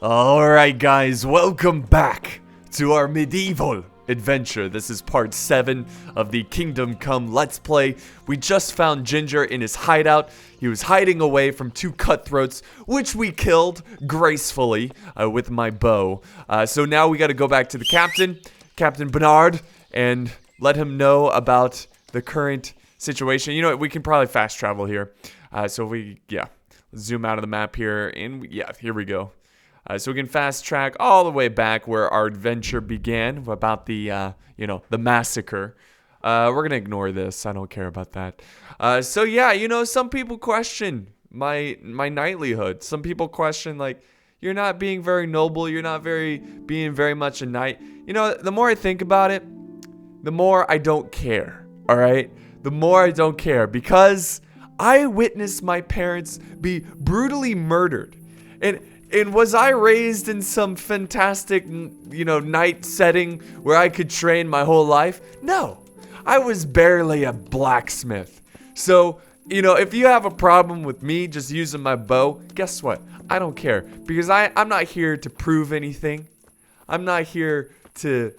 Alright guys, welcome back to our medieval adventure. This is part 7 of the Kingdom Come Let's Play. We just found Ginger in his hideout. He was hiding away from 2 cutthroats, which we killed gracefully with my bow. So now we gotta go back to the captain, Captain Bernard, and let him know about the current situation. You know what, we can probably fast travel here. So zoom out of the map here, and here we go. So we can fast track all the way back where our adventure began about the, the massacre. We're gonna ignore this. I don't care about that. Some people question my knightlyhood. Some people question, like, you're not being very noble. You're not being very much a knight. You know, the more I think about it, the more I don't care. All right, the more I don't care because I witnessed my parents be brutally murdered, And was I raised in some fantastic, knight setting where I could train my whole life? No, I was barely a blacksmith. So, if you have a problem with me just using my bow, guess what? I don't care, because I'm not here to prove anything. I'm not here to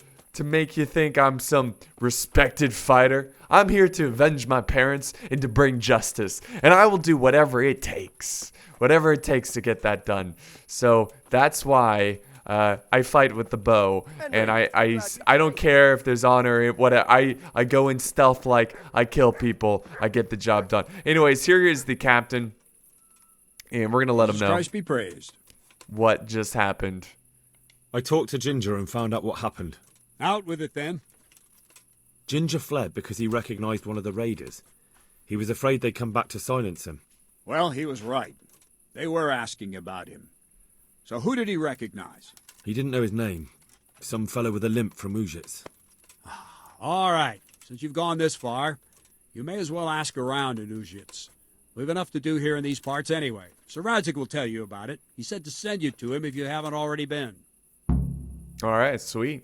make you think I'm some respected fighter. I'm here to avenge my parents and to bring justice. And I will do whatever it takes. Whatever it takes to get that done. So that's why I fight with the bow. And I don't care if there's honor. I go in stealth, like I kill people. I get the job done. Anyways, here is the captain. And we're going to let him know. Christ be praised. What just happened. I talked to Ginger and found out what happened. Out with it then. Ginger fled because he recognized one of the raiders. He was afraid they'd come back to silence him. Well, he was right. They were asking about him. So who did he recognize? He didn't know his name. Some fellow with a limp from Ujits. All right. Since you've gone this far, you may as well ask around in Ujits. We've enough to do here in these parts anyway. Sir Radzik will tell you about it. He said to send you to him if you haven't already been. All right, sweet.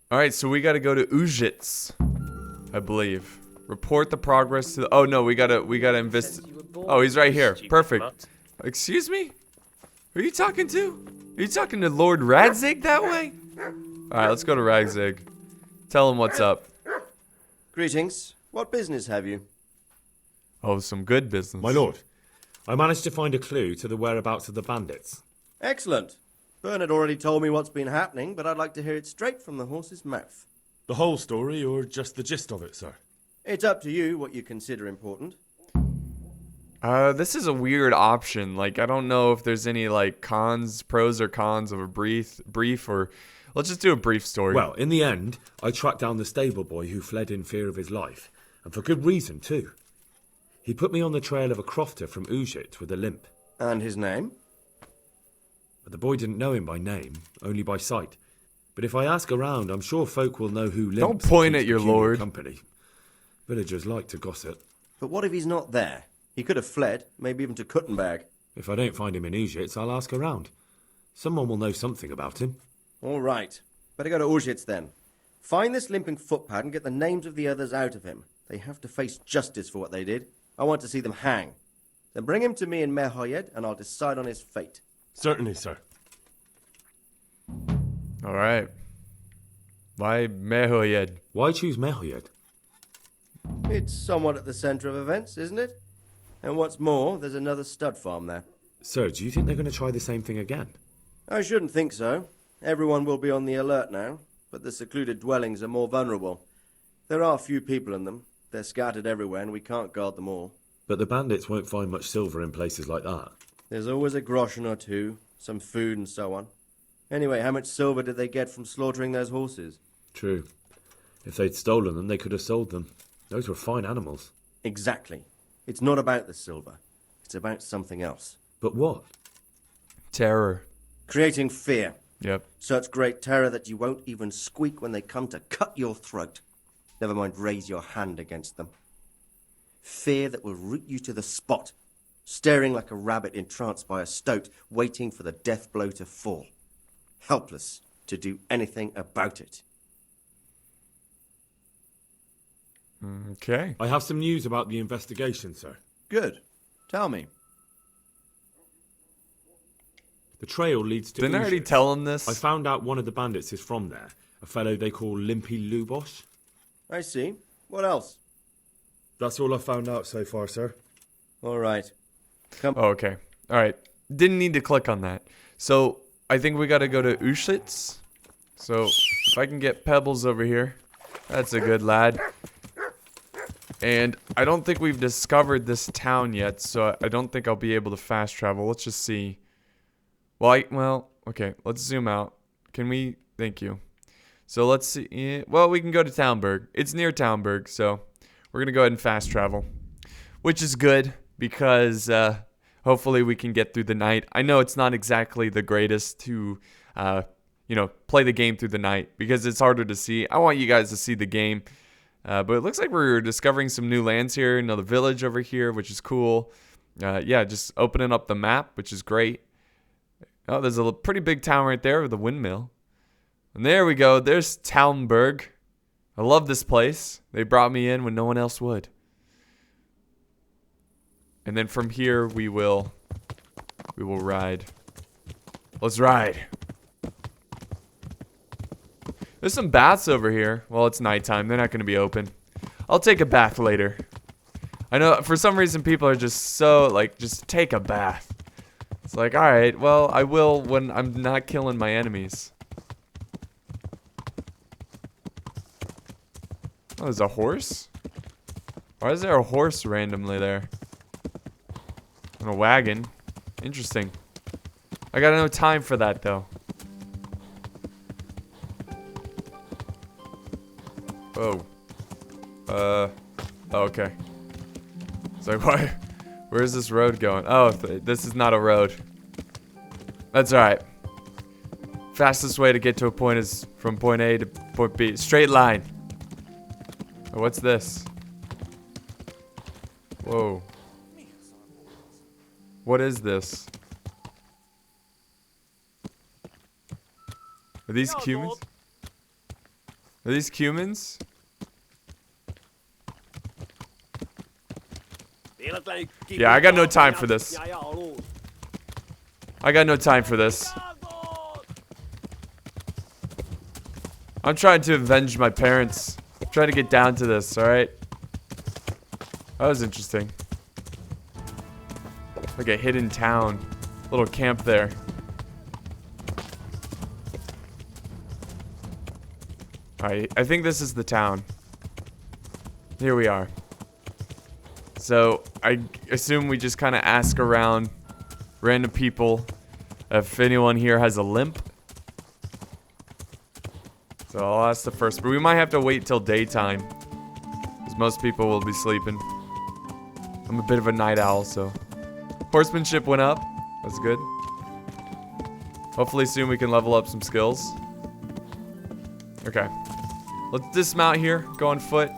All right, so we got to go to Ujits, I believe. Report the progress to the... Oh, no, we gotta invest... Oh, he's right here. Perfect. Excuse me? Who are you talking to? Are you talking to Lord Radzig that way? Alright, let's go to Radzig. Tell him what's up. Greetings. What business have you? Oh, some good business. My lord, I managed to find a clue to the whereabouts of the bandits. Excellent. Bernard already told me what's been happening, but I'd like to hear it straight from the horse's mouth. The whole story, or just the gist of it, sir? It's up to you what you consider important. This is a weird option. Like, I don't know if there's any, like, pros or cons of a brief, or... Let's just do a brief story. Well, in the end, I tracked down the stable boy who fled in fear of his life. And for good reason, too. He put me on the trail of a crofter from Ujit with a limp. And his name? But the boy didn't know him by name, only by sight. But if I ask around, I'm sure folk will know who limps. Don't point at your lord. Company. Villagers like to gossip. But what if he's not there? He could have fled, maybe even to Kuttenberg. If I don't find him in Ujits, I'll ask around. Someone will know something about him. All right. Better go to Ujits then. Find this limping footpad and get the names of the others out of him. They have to face justice for what they did. I want to see them hang. Then bring him to me in Mehoyed and I'll decide on his fate. Certainly, sir. All right. Why Mehoyed? Why choose Mehoyed? It's somewhat at the centre of events, isn't it? And what's more, there's another stud farm there. Sir, do you think they're going to try the same thing again? I shouldn't think so. Everyone will be on the alert now, but the secluded dwellings are more vulnerable. There are few people in them. They're scattered everywhere and we can't guard them all. But the bandits won't find much silver in places like that. There's always a groschen or two, some food and so on. Anyway, how much silver did they get from slaughtering those horses? True. If they'd stolen them, they could have sold them. Those were fine animals. Exactly. It's not about the silver. It's about something else. But what? Terror. Creating fear. Yep. Such great terror that you won't even squeak when they come to cut your throat. Never mind raise your hand against them. Fear that will root you to the spot, staring like a rabbit entranced by a stoat, waiting for the death blow to fall. Helpless to do anything about it. Okay. I have some news about the investigation, sir. Good. Tell me. The trail leads to Didn't I already Uzhitz. tell him this? I found out one of the bandits is from there. A fellow they call Limpy Lubos. I see. What else? That's all I found out so far, sir. All right. Come. Oh, okay. All right. Didn't need to click on that. So I think we got to go to Uzhitz. So if I can get Pebbles over here, that's a good lad. And I don't think we've discovered this town yet, so I don't think I'll be able to fast travel. Let's just see. Well, okay. Let's zoom out. Can we? Thank you. So let's see. Well, we can go to Townburg. It's near Townburg, so we're gonna go ahead and fast travel, which is good because hopefully we can get through the night. I know it's not exactly the greatest to, play the game through the night because it's harder to see. I want you guys to see the game, but it looks like we're discovering some new lands here. Another village over here, which is cool. Yeah, just opening up the map, which is great. Oh, there's a pretty big town right there with a windmill. And there we go. There's Townburg. I love this place. They brought me in when no one else would. And then from here we will ride. Let's ride. There's some baths over here. Well, it's nighttime. They're not going to be open. I'll take a bath later. I know for some reason people are just so like, just take a bath. It's like, all right, well, I will when I'm not killing my enemies. Oh, there's a horse? Why is there a horse randomly there? And a wagon. Interesting. I got no time for that, though. Oh. Okay. It's like, why? Where's this road going? Oh, this is not a road. That's alright. Fastest way to get to a point is from point A to point B. Straight line. Oh, what's this? Whoa. What is this? Are these humans? Are these humans? Yeah, I got no time for this. I got no time for this. I'm trying to avenge my parents. I'm trying to get down to this, alright? That was interesting. Like a hidden town. Little camp there. Alright, I think this is the town. Here we are. So, I assume we just kind of ask around random people if anyone here has a limp. So I'll ask the first, but we might have to wait till daytime, because most people will be sleeping. I'm a bit of a night owl, so. Horsemanship went up. That's good. Hopefully soon we can level up some skills. Okay. Let's dismount here, go on foot.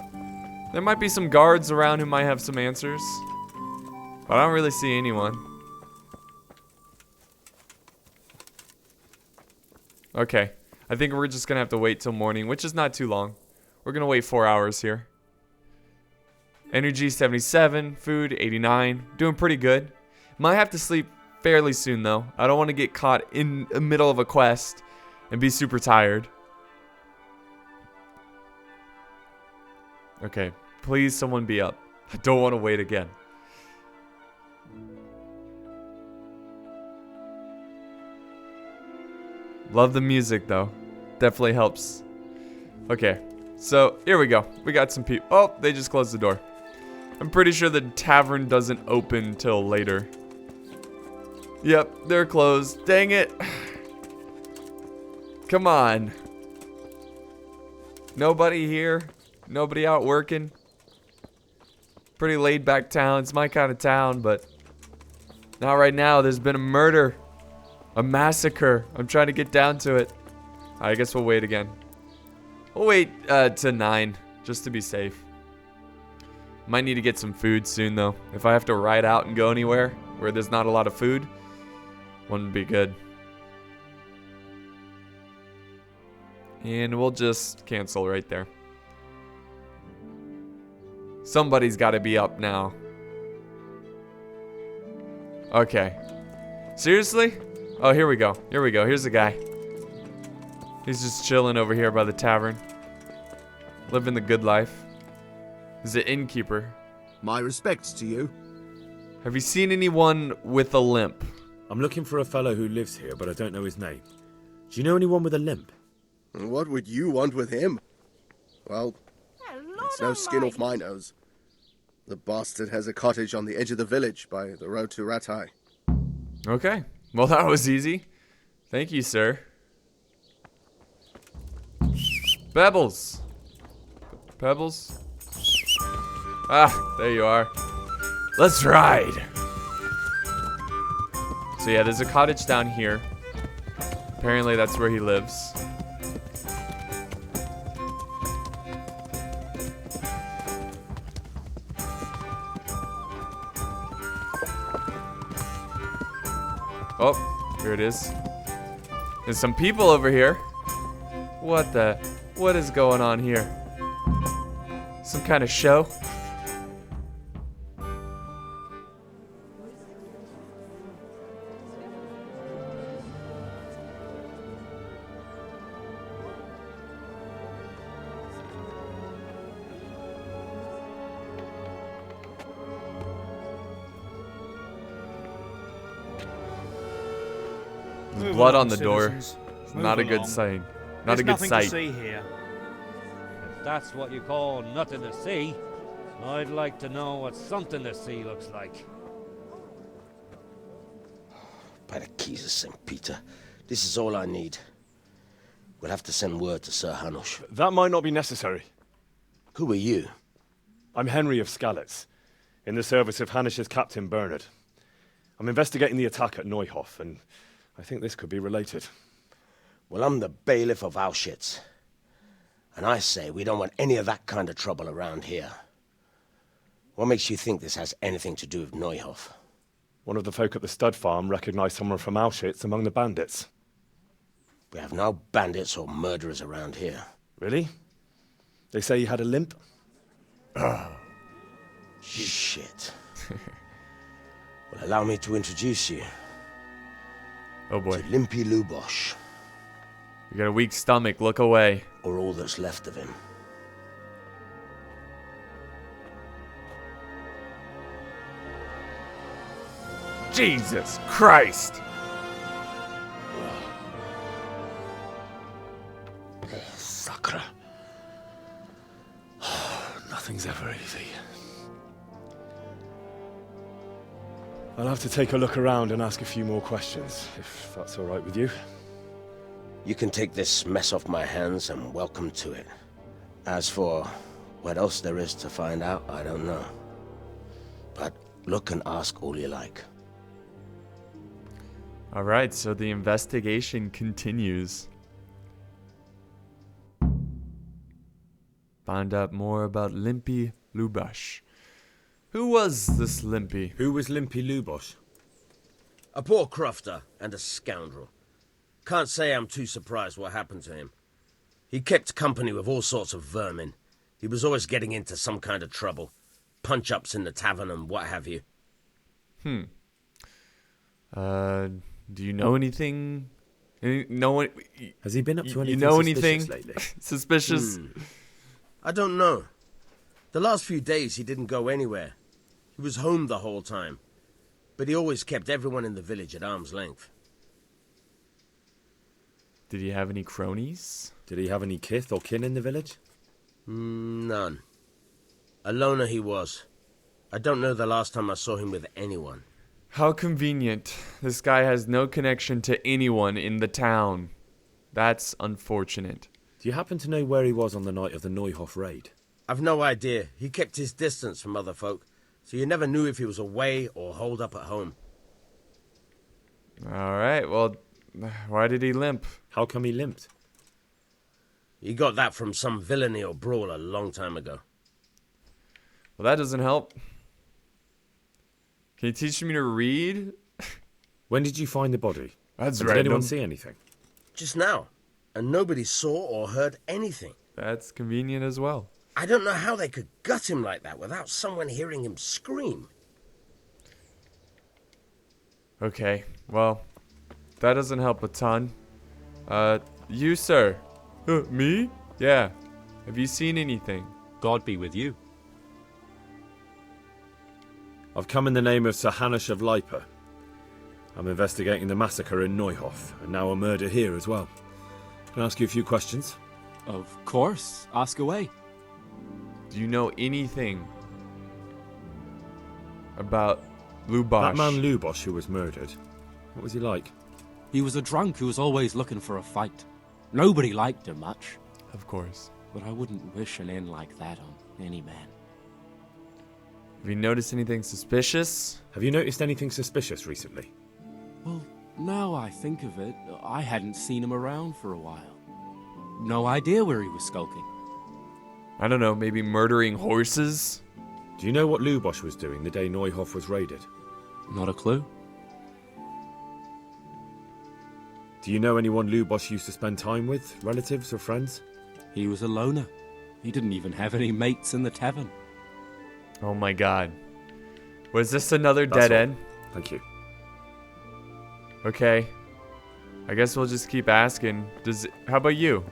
There might be some guards around who might have some answers, but I don't really see anyone. Okay. I think we're just gonna have to wait till morning, which is not too long. We're gonna wait 4 hours here. Energy 77, food 89, doing pretty good. Might have to sleep fairly soon though. I don't want to get caught in the middle of a quest and be super tired. Okay, please someone be up. I don't want to wait again. Love the music though. Definitely helps. Okay, so here we go. We got some people. Oh, they just closed the door. I'm pretty sure the tavern doesn't open till later. Yep, they're closed. Dang it. Come on. Nobody here. Nobody out working. Pretty laid back town. It's my kind of town, but not right now. There's been a murder. A massacre. I'm trying to get down to it. I guess we'll wait again. We'll wait to 9 just to be safe. Might need to get some food soon though. If I have to ride out and go anywhere where there's not a lot of food, wouldn't be good. And we'll just cancel right there. Somebody's got to be up now. Okay. Seriously? Oh, here we go. Here we go. Here's the guy. He's just chilling over here by the tavern. Living the good life. He's the innkeeper. My respects to you. Have you seen anyone with a limp? I'm looking for a fellow who lives here, but I don't know his name. Do you know anyone with a limp? What would you want with him? Well, it's no skin off my nose. The bastard has a cottage on the edge of the village by the road to Ratai. Okay. Well, that was easy. Thank you, sir. Pebbles. Pebbles. Ah, there you are. Let's ride. So yeah, there's a cottage down here. Apparently that's where he lives. Oh, here it is. There's some people over here. What is going on here? Some kind of show? There's blood on the door. Not a good sign. Not a good sight. There's nothing to see here. If that's what you call nothing to see, I'd like to know what something to see looks like. By the keys of St. Peter, this is all I need. We'll have to send word to Sir Hanush. That might not be necessary. Who are you? I'm Henry of Scalets, in the service of Hanush's Captain Bernard. I'm investigating the attack at Neuhof, and I think this could be related. Well, I'm the bailiff of Auschwitz. And I say we don't want any of that kind of trouble around here. What makes you think this has anything to do with Neuhof? One of the folk at the stud farm recognized someone from Auschwitz among the bandits. We have no bandits or murderers around here. Really? They say he had a limp? Shit. Well, allow me to introduce you Oh boy. to Limpy Lubosh, You got a weak stomach. Look away. or all that's left of him. Jesus Christ. Sacre. Nothing's ever easy. I'll have to take a look around and ask a few more questions, if that's all right with you. You can take this mess off my hands and welcome to it. As for what else there is to find out, I don't know. But look and ask all you like. Alright, so the investigation continues. Find out more about Limpy Lubosh. Who was this Limpy? Who was Limpy Lubosh? A poor crofter and a scoundrel. Can't say I'm too surprised what happened to him. He kept company with all sorts of vermin. He was always getting into some kind of trouble. Punch-ups in the tavern and what have you. Do you know anything? Has he been up to anything you know suspicious anything lately? suspicious? I don't know. The last few days he didn't go anywhere. He was home the whole time. But he always kept everyone in the village at arm's length. Did he have any cronies? Did he have any kith or kin in the village? None. A loner he was. I don't know the last time I saw him with anyone. How convenient. This guy has no connection to anyone in the town. That's unfortunate. Do you happen to know where he was on the night of the Neuhof raid? I've no idea. He kept his distance from other folk, so you never knew if he was away or holed up at home. Alright, well, why did he limp? How come he limped? He got that from some villainy or brawl a long time ago. Well, that doesn't help. Can you teach me to read? When did you find the body? That's And random. Did anyone see anything? Just now. And nobody saw or heard anything. That's convenient as well. I don't know how they could gut him like that without someone hearing him scream. Okay, well, that doesn't help a ton. You, sir. Me? Yeah. Have you seen anything? God be with you. I've come in the name of Sir Hanush of Lipa. I'm investigating the massacre in Neuhof, and now a murder here as well. Can I ask you a few questions? Of course. Ask away. Do you know anything about Lubosh? That man Lubosh who was murdered, what was he like? He was a drunk who was always looking for a fight. Nobody liked him much. Of course. But I wouldn't wish an end like that on any man. Have you noticed anything suspicious? Have you noticed anything suspicious recently? Well, now I think of it, I hadn't seen him around for a while. No idea where he was skulking. I don't know, maybe murdering horses? Do you know what Lubosh was doing the day Neuhof was raided? Not a clue. Do you know anyone Lubosh used to spend time with? Relatives or friends? He was a loner. He didn't even have any mates in the tavern. Oh my god. Was this another That's dead all. end? Thank you. Okay. I guess we'll just keep asking. How about you?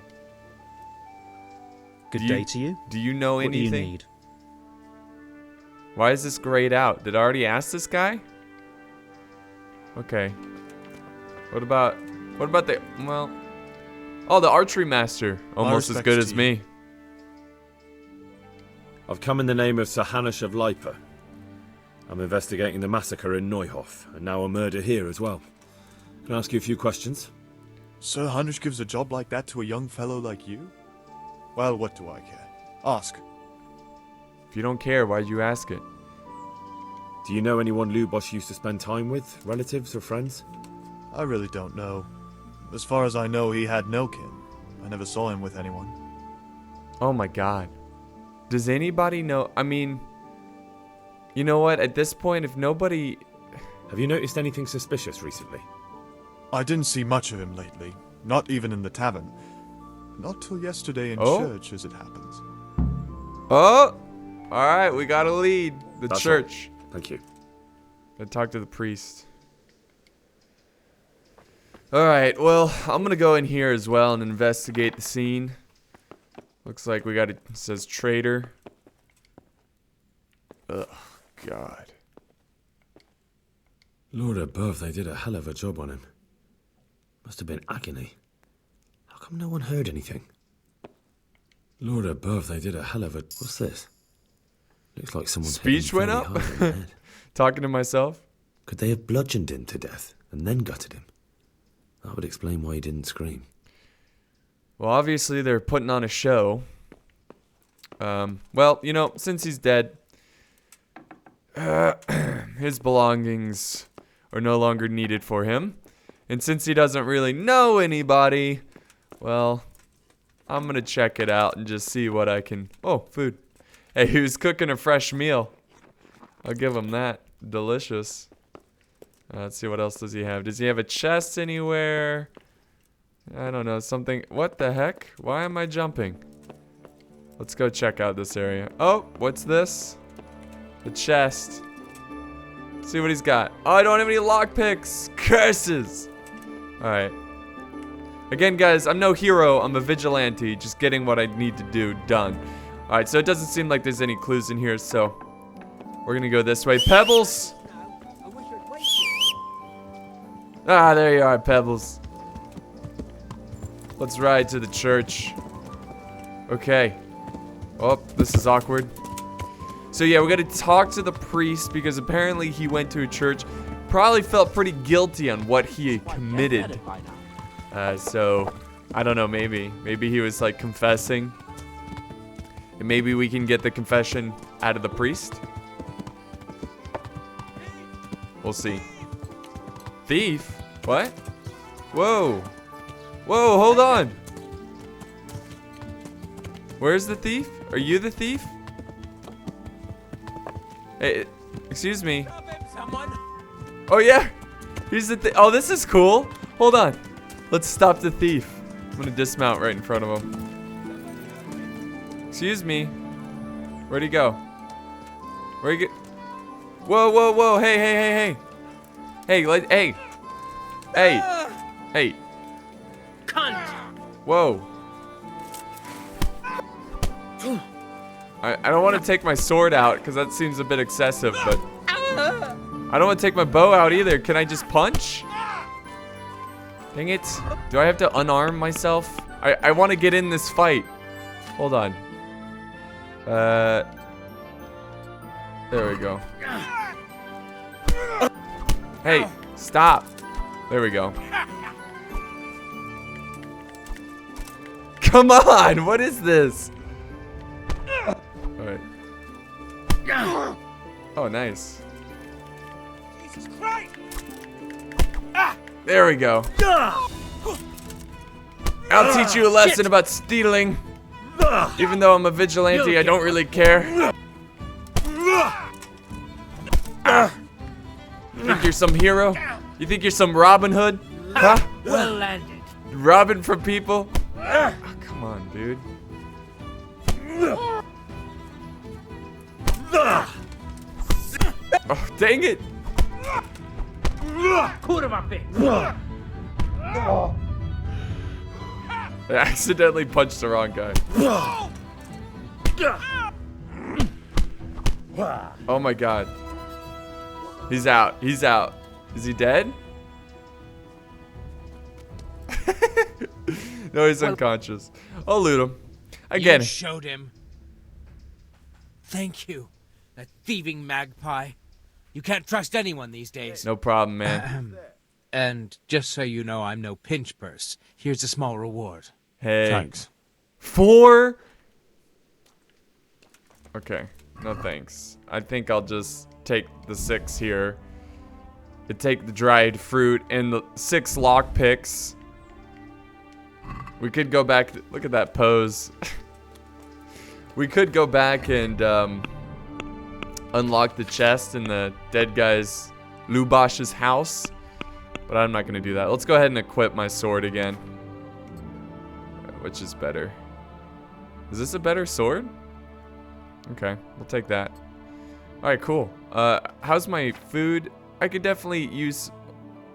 Good day to you. Do you know What do anything? you need? Why is this grayed out? Did I already ask this guy? Okay. What about the, well, oh, the archery master. Almost as good as me. I've come in the name of Sir Hanush of Lipa. I'm investigating the massacre in Neuhof, and now a murder here as well. Can I ask you a few questions? Sir Hanush gives a job like that to a young fellow like you? Well, what do I care? Ask. If you don't care, why'd you ask it? Do you know anyone Lubosh used to spend time with? Relatives or friends? I really don't know. As far as I know, he had no kin. I never saw him with anyone. Oh my god. Does anybody know? I mean, you know what? At this point, if nobody... Have you noticed anything suspicious recently? I didn't see much of him lately. Not even in the tavern. Not till yesterday in Oh? church, as it happens. Oh! Alright, we got a lead. The That's church. all. Thank you. Gotta talk to the priest. Alright, well, I'm gonna go in here as well and investigate the scene. Looks like we got it says traitor. Ugh, God. Lord above, they did a hell of a job on him. Must have been agony. How come no one heard anything? Lord above, they did a hell of a... What's this? Looks like someone's hit him Speech went very up? hard in the head. Talking to myself? Could they have bludgeoned him to death and then gutted him? That would explain why he didn't scream. Well, obviously they're putting on a show. Well, you know, since he's dead, his belongings are no longer needed for him. And since he doesn't really know anybody, well, I'm gonna check it out and just see what I can... Oh, food. Hey, he was cooking a fresh meal. I'll give him that. Delicious. Let's see, what else does he have? Does he have a chest anywhere? I don't know, something... What the heck? Why am I jumping? Let's go check out this area. Oh, what's this? The chest. See what he's got. Oh, I don't have any lockpicks. Curses. Alright. Again, guys, I'm no hero. I'm a vigilante. Just getting what I need to do done. Alright, so it doesn't seem like there's any clues in here, so... We're gonna go this way. Pebbles! Ah, there you are, Pebbles. Let's ride to the church. Okay. Oh, this is awkward. So yeah, we gotta talk to the priest because apparently he went to a church. Probably felt pretty guilty on what he committed. So, I don't know, maybe. Maybe he was like confessing. And maybe we can get the confession out of the priest. We'll see. Thief? What? Whoa. Whoa, hold on. Where's the thief? Are you the thief? Hey, excuse me. Oh yeah, he's the thief. Oh, this is cool. Hold on. Let's stop the thief. I'm gonna dismount right in front of him. Excuse me. Where'd he go? Where'd he get? Whoa, whoa, whoa. Hey, hey, hey, hey. Hey, hey. Hey. Hey. Cunt! Whoa. I don't want to take my sword out because that seems a bit excessive, but I don't want to take my bow out either. Can I just punch? Dang it. Do I have to unarm myself? I want to get in this fight. Hold on. There we go. Hey, stop. There we go. Come on, what is this? Alright. Oh, nice. Jesus Christ! There we go. I'll teach you a lesson about stealing. Even though I'm a vigilante, I don't really care. You think you're some hero? You think you're some Robin Hood? Huh? Well landed. Robbing from people? Oh, come on, dude. Oh, dang it. I accidentally punched the wrong guy. Oh my god. He's out. He's out. Is he dead? No, he's unconscious. I'll loot him. Again. You showed him. Thank you. That thieving magpie. You can't trust anyone these days. No problem, man. And just so you know, I'm no pinch purse. Here's a small reward. Hey. Thanks. 4? Okay. No thanks. I think I'll just take the 6 here. And take the dried fruit and the 6 lockpicks. We could go back. Look at that pose. We could go back and unlock the chest in the dead guy's Lubosh's house. But I'm not going to do that. Let's go ahead and equip my sword again. Which is better? Is this a better sword? Okay, we'll take that. Alright, cool. How's my food? I could definitely use...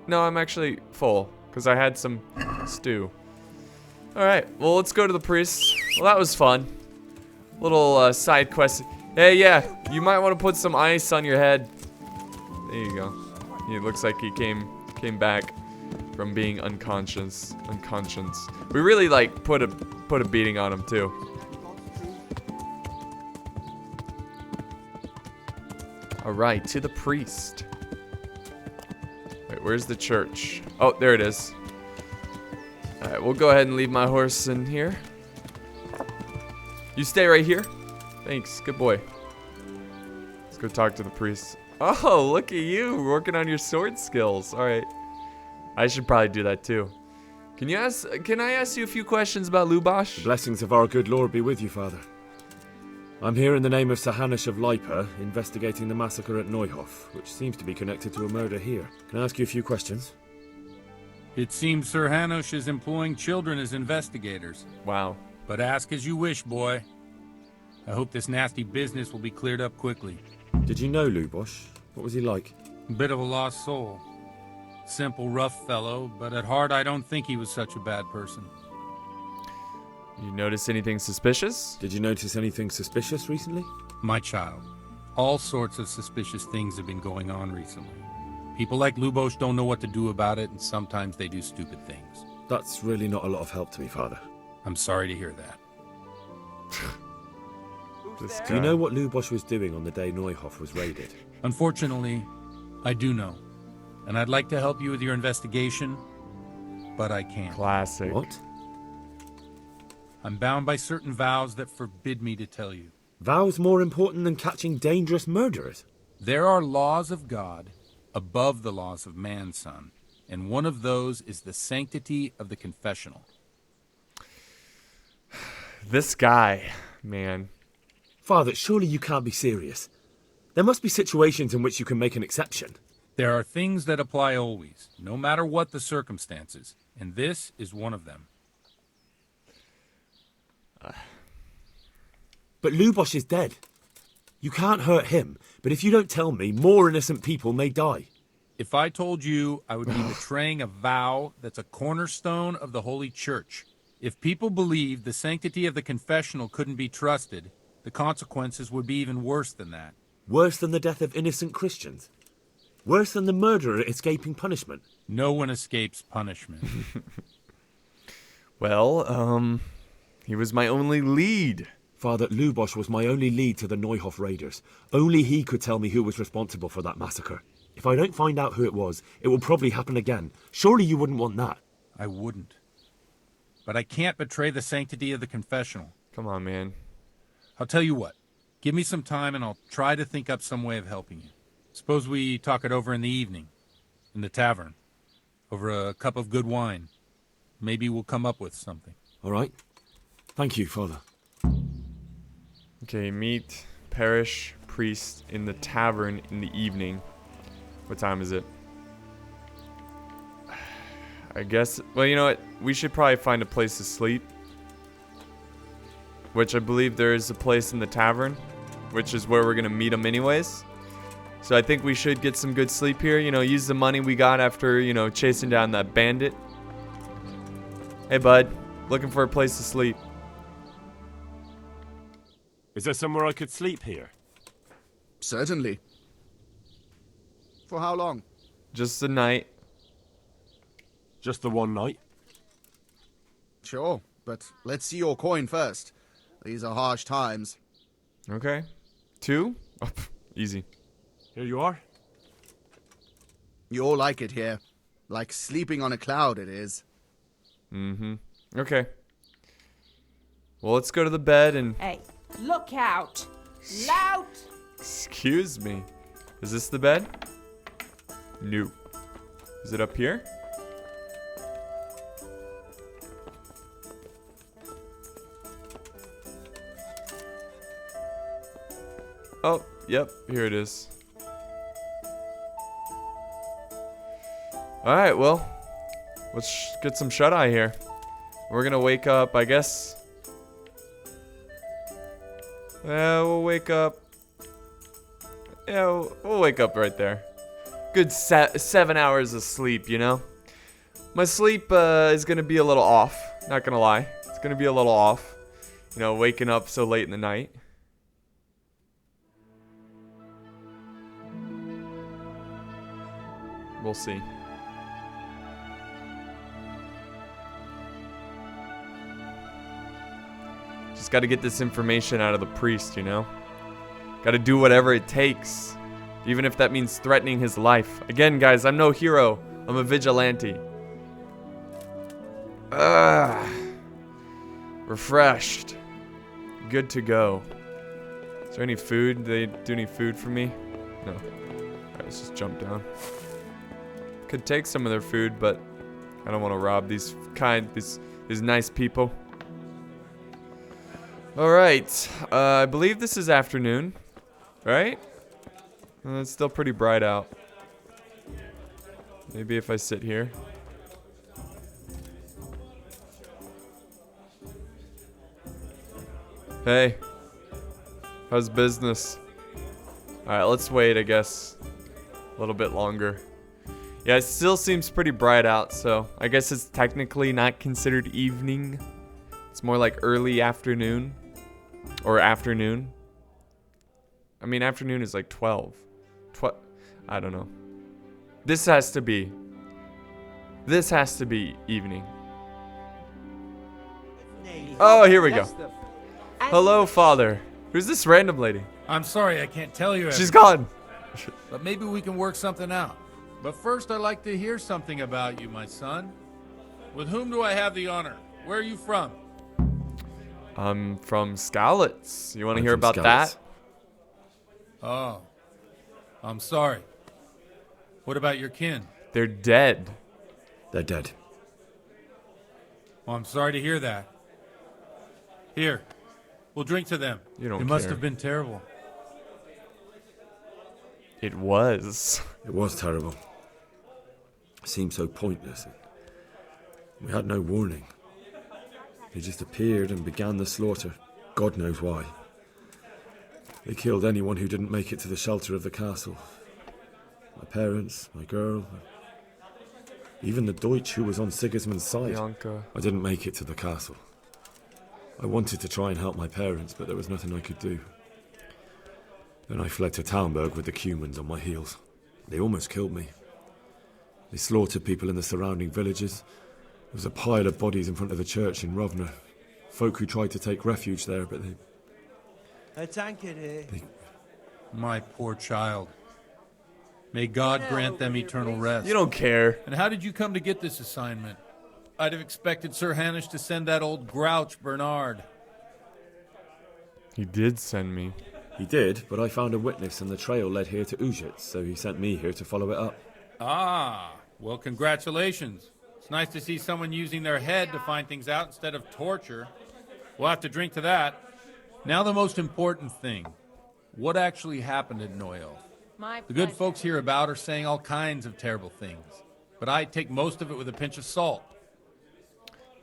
No, I'm actually full. Because I had some stew. Alright, well, let's go to the priest. Well, that was fun. Little side quest. Hey, yeah, you might want to put some ice on your head. There you go. It looks like he came back from being unconscious. We really like put a beating on him too. All right, to the priest. Wait, where's the church? Oh, there it is. All right, we'll go ahead and leave my horse in here. You stay right here. Thanks, good boy. Let's go talk to the priest. Oh, look at you working on your sword skills. All right. I should probably do that too. Can I ask you a few questions about Lubosh? The blessings of our good Lord be with you, Father. I'm here in the name of Sir Hanush of Lipa, investigating the massacre at Neuhof, which seems to be connected to a murder here. Can I ask you a few questions? It seems Sir Hanush is employing children as investigators. Wow. But ask as you wish, boy. I hope this nasty business will be cleared up quickly. Did you know Lubosh? What was he like? Bit of a lost soul. Simple, rough fellow, but at heart I don't think he was such a bad person. You notice anything suspicious? Did you notice anything suspicious recently? My child, all sorts of suspicious things have been going on recently. People like Lubosh don't know what to do about it, and sometimes they do stupid things. That's really not a lot of help to me, Father. I'm sorry to hear that. Do you know what Lubosh was doing on the day Neuhof was raided? Unfortunately, I do know. And I'd like to help you with your investigation, but I can't. Classic. What? I'm bound by certain vows that forbid me to tell you. Vows more important than catching dangerous murderers? There are laws of God above the laws of man, son. And one of those is the sanctity of the confessional. This guy, man. Father, surely you can't be serious. There must be situations in which you can make an exception. There are things that apply always, no matter what the circumstances, and this is one of them. But Lubosh is dead. You can't hurt him, but if you don't tell me, more innocent people may die. If I told you, I would be betraying a vow that's a cornerstone of the Holy Church. If people believed the sanctity of the confessional couldn't be trusted, the consequences would be even worse than that. Worse than the death of innocent Christians? Worse than the murderer escaping punishment? No one escapes punishment. Well, he was my only lead. Father, Lubosch was my only lead to the Neuhof raiders. Only he could tell me who was responsible for that massacre. If I don't find out who it was, it will probably happen again. Surely you wouldn't want that. I wouldn't. But I can't betray the sanctity of the confessional. Come on, man. I'll tell you what. Give me some time and I'll try to think up some way of helping you. Suppose we talk it over in the evening. In the tavern. Over a cup of good wine. Maybe we'll come up with something. All right. Thank you, Father. Okay, meet parish priest in the tavern in the evening. What time is it? I guess, well, you know what? We should probably find a place to sleep. Which I believe there is a place in the tavern. Which is where we're going to meet him anyways. So I think we should get some good sleep here. You know, use the money we got after, you know, chasing down that bandit. Hey, bud. Looking for a place to sleep. Is there somewhere I could sleep here? Certainly. For how long? Just a night. Just the one night? Sure, but let's see your coin first. These are harsh times. Okay. 2? Oh, easy. Here you are. You'll like it here. Like sleeping on a cloud it is. Mm-hmm. Okay. Well, let's go to the bed and... Hey, look out! Loud! Excuse me. Is this the bed? No. Is it up here? Oh, yep, here it is. Alright, well, let's get some shut-eye here. We're gonna wake up, I guess. We'll wake up. Yeah, we'll wake up right there. Good 7 hours of sleep, you know? My sleep is gonna be a little off, not gonna lie. It's gonna be a little off. You know, waking up so late in the night. We'll see. Just gotta get this information out of the priest, you know? Gotta do whatever it takes. Even if that means threatening his life. Again, guys, I'm no hero. I'm a vigilante. Refreshed. Good to go. Is there any food? Do they do any food for me? No. Alright, let's just jump down. Could take some of their food, but I don't want to rob these nice people. Alright. I believe this is afternoon. Right? It's still pretty bright out. Maybe if I sit here. Hey. How's business? Alright, let's wait, I guess. A little bit longer. Yeah, it still seems pretty bright out, so I guess it's technically not considered evening. It's more like early afternoon. Or afternoon. I mean, afternoon is like 12. I don't know. This has to be evening. Oh, here we go. Hello, Father. Who's this random lady? I'm sorry, I can't tell you everything. She's gone. But maybe we can work something out. But first, I'd like to hear something about you, my son. With whom do I have the honor? Where are you from? I'm from Skalitz. You want to hear about that? Oh, I'm sorry. What about your kin? They're dead. They're dead. Well, I'm sorry to hear that. Here, we'll drink to them. You don't It must care. have been terrible. It was. It was terrible. It seemed so pointless. We had no warning. They just appeared and began the slaughter. God knows why. They killed anyone who didn't make it to the shelter of the castle. My parents, my girl, even the Deutsch who was on Sigismund's side. Bianca. I didn't make it to the castle. I wanted to try and help my parents, but there was nothing I could do. Then I fled to Talmberg with the Cumans on my heels. They almost killed me. They slaughtered people in the surrounding villages. There was a pile of bodies in front of the church in Rovna. Folk who tried to take refuge there, but they... It's anchored here. My poor child. May God grant them eternal rest. You don't care. And how did you come to get this assignment? I'd have expected Sir Hanish to send that old grouch, Bernard. He did send me. He did, but I found a witness and the trail led here to Ujits, so he sent me here to follow it up. Ah, well, congratulations. It's nice to see someone using their head to find things out instead of torture. We'll have to drink to that. Now the most important thing. What actually happened at Noyo? The good folks hereabout are saying all kinds of terrible things, but I take most of it with a pinch of salt.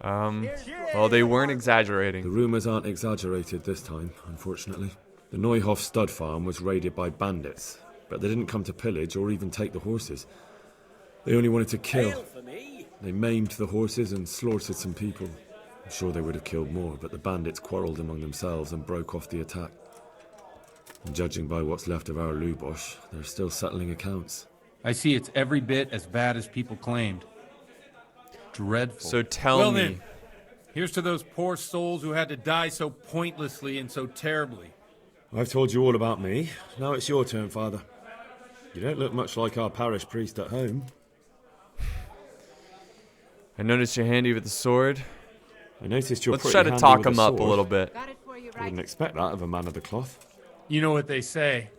Well, they weren't exaggerating. The rumours aren't exaggerated this time, unfortunately. The Neuhof stud farm was raided by bandits, but they didn't come to pillage or even take the horses. They only wanted to kill. They maimed the horses and slaughtered some people. I'm sure they would have killed more, but the bandits quarrelled among themselves and broke off the attack. And judging by what's left of our Lubosh, they're still settling accounts. I see it's every bit as bad as people claimed. Dreadful. So tell me. Then, here's to those poor souls who had to die so pointlessly and so terribly. I've told you all about me. Now it's your turn, Father. You don't look much like our parish priest at home. I noticed you're handy with the sword. I noticed you're Let's pretty try to handy talk with him a up a sword. little bit. I wouldn't expect that of a man of the cloth. You know what they say.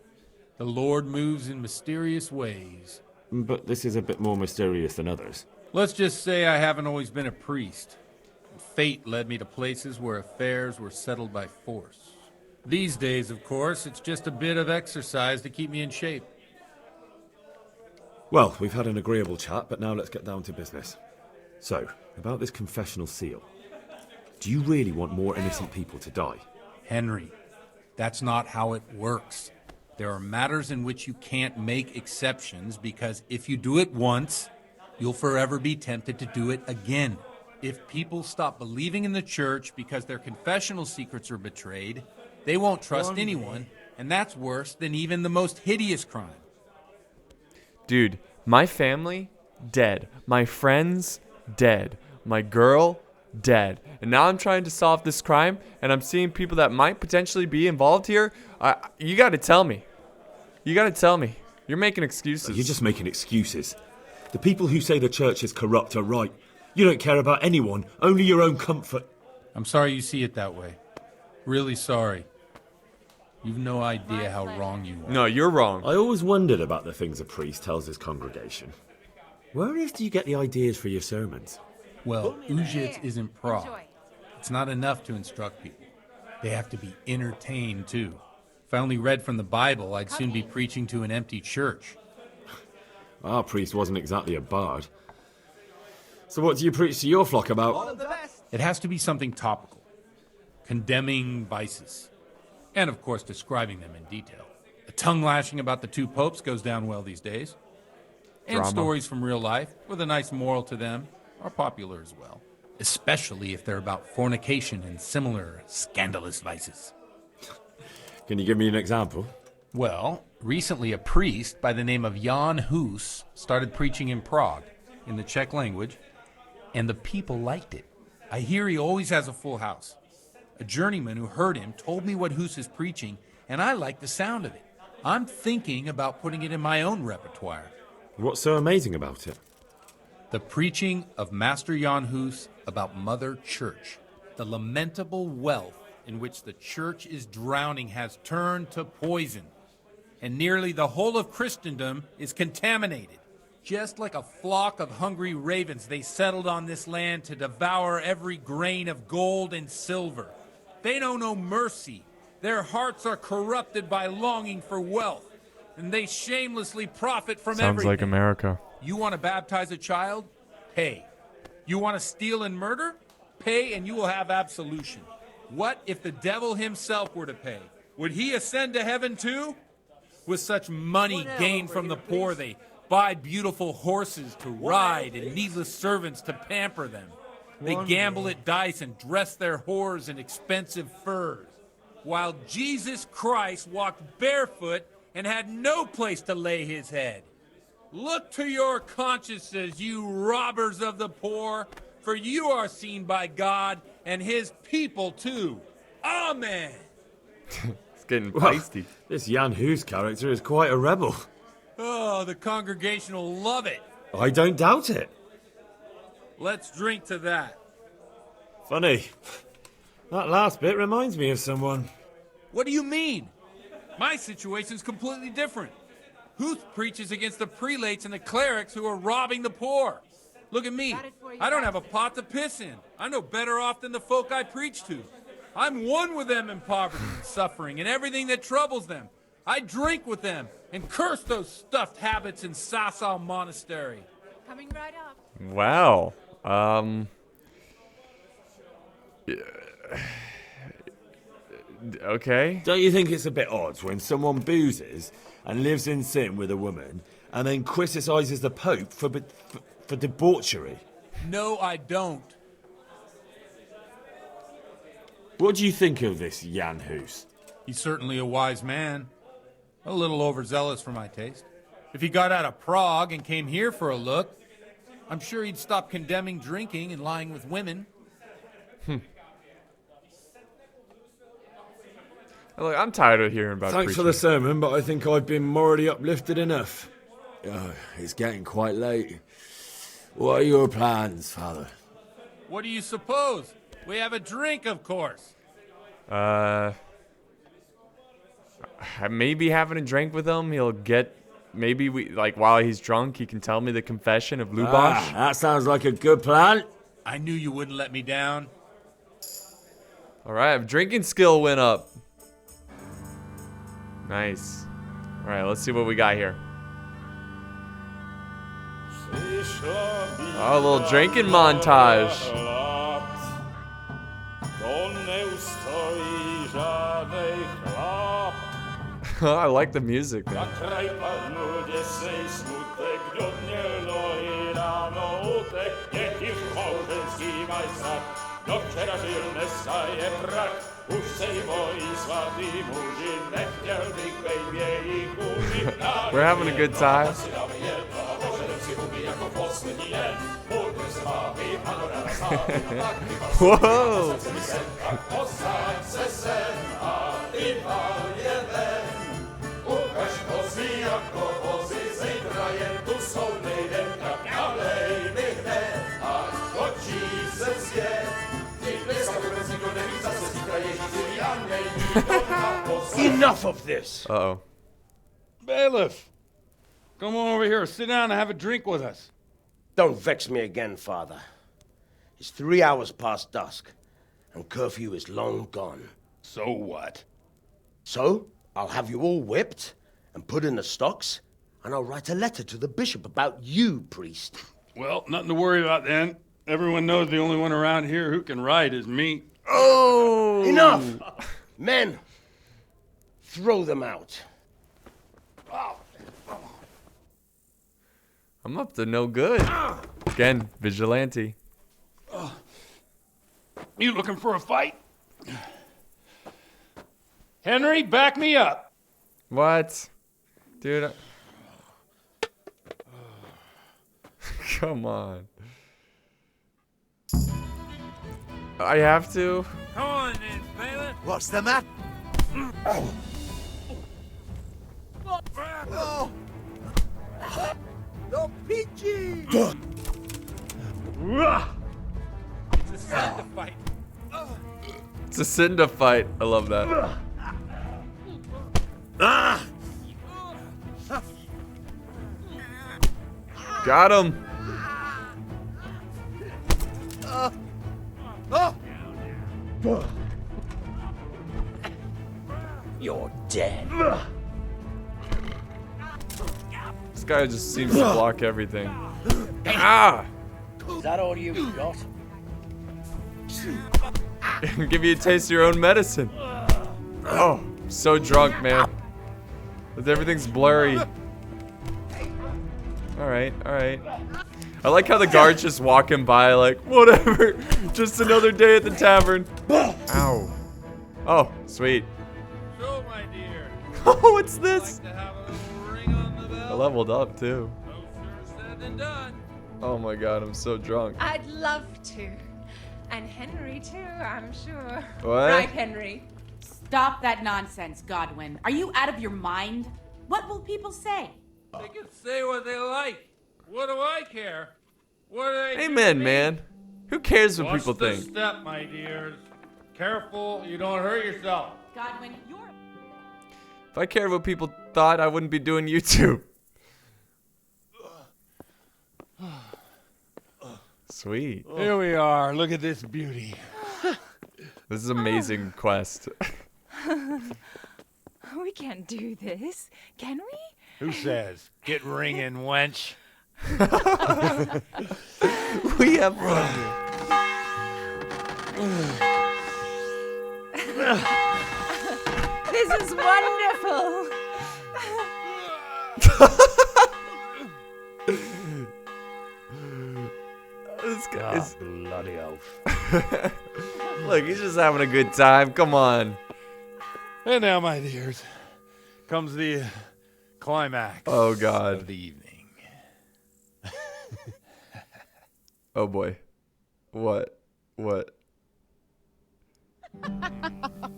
The Lord moves in mysterious ways. But this is a bit more mysterious than others. Let's just say I haven't always been a priest. Fate led me to places where affairs were settled by force. These days, of course, it's just a bit of exercise to keep me in shape. Well, we've had an agreeable chat, but now let's get down to business. So, about this confessional seal. Do you really want more innocent people to die? Henry, that's not how it works. There are matters in which you can't make exceptions because if you do it once, you'll forever be tempted to do it again. If people stop believing in the church because their confessional secrets are betrayed, they won't trust anyone, and that's worse than even the most hideous crime. Dude, my family, dead. My friends, dead. My girl, dead. And now I'm trying to solve this crime, and I'm seeing people that might potentially be involved here. You gotta tell me. You gotta tell me. You're making excuses. You're just making excuses. The people who say the church is corrupt are right. You don't care about anyone, only your own comfort. I'm sorry you see it that way. Really sorry. You've no idea how wrong you are. No, you're wrong. I always wondered about the things a priest tells his congregation. Where on earth do you get the ideas for your sermons? Well, Ujits isn't Prague. It's not enough to instruct people. They have to be entertained, too. If I only read from the Bible, I'd soon be preaching to an empty church. Our priest wasn't exactly a bard. So what do you preach to your flock about? It has to be something topical. Condemning vices. And, of course, describing them in detail. A tongue lashing about the two popes goes down well these days. And Drama. Stories from real life, with a nice moral to them, are popular as well. Especially if they're about fornication and similar scandalous vices. Can you give me an example? Well, recently a priest by the name of Jan Hus started preaching in Prague, in the Czech language, and the people liked it. I hear he always has a full house. A journeyman who heard him told me what Hus is preaching, and I like the sound of it. I'm thinking about putting it in my own repertoire. What's so amazing about it? The preaching of Master Jan Hus about Mother Church. The lamentable wealth in which the church is drowning has turned to poison, and nearly the whole of Christendom is contaminated. Just like a flock of hungry ravens, they settled on this land to devour every grain of gold and silver. They know no mercy. Their hearts are corrupted by longing for wealth, and they shamelessly profit from everything. Sounds like America. You want to baptize a child? Pay. You want to steal and murder? Pay and you will have absolution. What if the devil himself were to pay? Would he ascend to heaven too? With such money gained from the poor, they buy beautiful horses to ride and needless servants to pamper them. They gamble at dice and dress their whores in expensive furs. While Jesus Christ walked barefoot and had no place to lay his head. Look to your consciences, you robbers of the poor, for you are seen by God and his people too. Amen. It's getting feisty. This Jan Hus character is quite a rebel. Oh, the congregation will love it. I don't doubt it. Let's drink to that. Funny. That last bit reminds me of someone. What do you mean? My situation's completely different. Huth preaches against the prelates and the clerics who are robbing the poor. Look at me. I don't have a pot to piss in. I'm no better off than the folk I preach to. I'm one with them in poverty and suffering and everything that troubles them. I drink with them and curse those stuffed habits in Sasau Monastery. Coming right up. Wow. Okay. Don't you think it's a bit odd when someone boozes and lives in sin with a woman and then criticizes the Pope for debauchery? No, I don't. What do you think of this Jan Hus? He's certainly a wise man. A little overzealous for my taste. If he got out of Prague and came here for a look, I'm sure he'd stop condemning drinking and lying with women. Look, I'm tired of hearing about Thanks preaching. for the sermon, but I think I've been morally uplifted enough. Oh, it's getting quite late. What are your plans, Father? What do you suppose? We have a drink, of course. Maybe having a drink with him, he'll get... Maybe while he's drunk, he can tell me the confession of Lubosh. That sounds like a good plan. I knew you wouldn't let me down. All right, drinking skill went up. Nice. All right, let's see what we got here. Oh, a little drinking montage. I like the music, man. We're having a good time. Whoa! Enough of this! Uh-oh. Bailiff! Come on over here, sit down and have a drink with us. Don't vex me again, Father. It's 3 hours past dusk, and curfew is long gone. So what? So, I'll have you all whipped and put in the stocks, and I'll write a letter to the bishop about you, priest. Well, nothing to worry about then. Everyone knows the only one around here who can ride is me. Oh! Enough! Men, throw them out. I'm up to no good. Again, vigilante. You looking for a fight? Henry, back me up. What? Dude. Come on. I have to? Come on, then, bailiff. What's the matter? Oh. No peachy! It's a sin to fight. It's a sin to fight. I love that. Got him. You're dead. This guy just seems to block everything. Ah! Is that all you got? Give you a taste of your own medicine. Oh, so drunk, man. Everything's blurry. Alright, alright. I like how the guard's just walking by like, whatever. Just another day at the tavern. Ow. Oh, sweet. So, my dear. Oh, what's this? Like to have a little ring on the bell? I leveled up too. Closer said than done. Oh my god, I'm so drunk. I'd love to. And Henry too, I'm sure. What? Right, Henry? Stop that nonsense, Godwin. Are you out of your mind? What will people say? They can say what they like. What do I care? What do they Amen, do to me? man. Who cares what Watch people the think? step, my dears. Careful, you don't hurt yourself. Godwin, you're... If I cared what people thought, I wouldn't be doing YouTube. Sweet. Here we are. Look at this beauty. This is an amazing quest. We can't do this, can we? Who says? Get ringing, wench. We have fun This is wonderful. This guy is bloody oath. Look, he's just having a good time. Come on. And now, my dears, comes the climax. Oh god. Of the evening. Oh boy. What?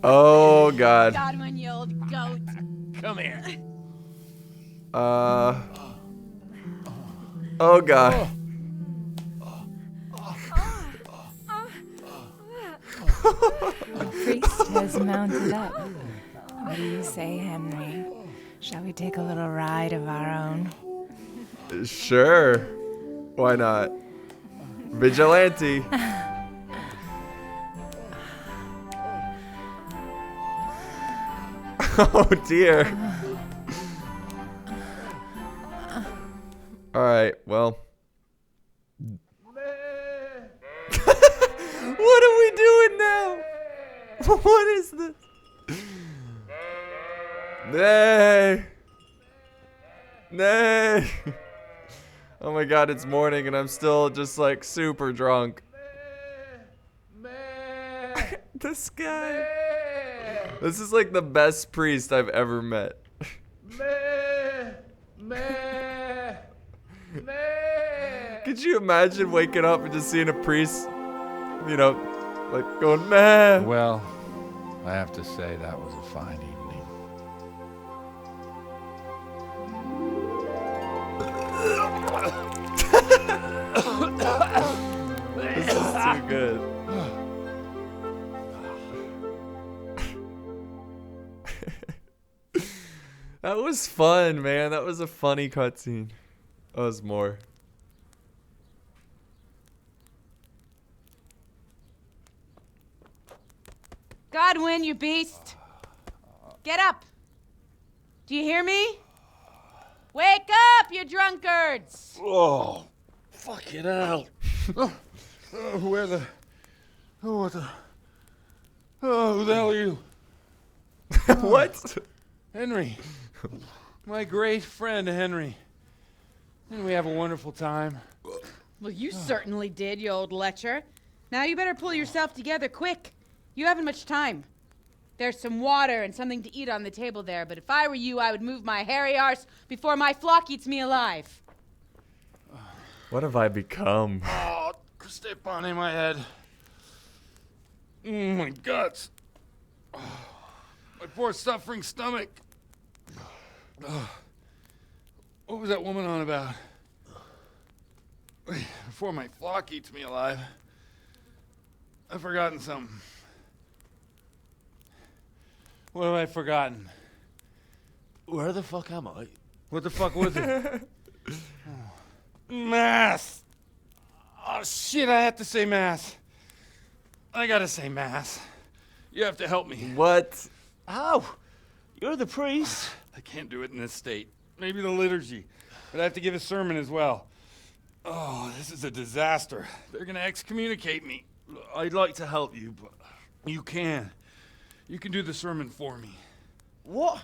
Oh god. Godwin, you old goat. Come here. Oh god. The priest has mounted up. What do you say, Henry? Shall we take a little ride of our own? Sure. Why not? Vigilante. Oh dear. Alright, well. What are we doing now? What is this? Nay. Nay. Oh my god, it's morning and I'm still just like super drunk. This guy. This is like the best priest I've ever met. Could you imagine waking up and just seeing a priest, you know, like going meh? Well, I have to say that was a fine evening. This is too good. That was fun, man. That was a funny cutscene. That was more. Godwin, you beast! Get up! Do you hear me? Wake up, you drunkards! Oh, fucking hell. Where the... Oh, what the... Oh, who the hell are you? What? Henry. My great friend, Henry. Didn't we have a wonderful time? Well, you certainly did, you old lecher. Now you better pull yourself together quick. You haven't much time. There's some water and something to eat on the table there, but if I were you, I would move my hairy arse before my flock eats me alive. What have I become? Oh, step on in my head. My guts. Oh, my poor suffering stomach. Oh, what was that woman on about? Before my flock eats me alive. I've forgotten something. What have I forgotten? Where the fuck am I? What the fuck was it? Mass! Oh shit, I have to say mass. I gotta say mass. You have to help me. What? How? You're the priest. I can't do it in this state. Maybe the liturgy. But I have to give a sermon as well. Oh, this is a disaster. They're gonna excommunicate me. I'd like to help you, but you can. You can do the sermon for me. What?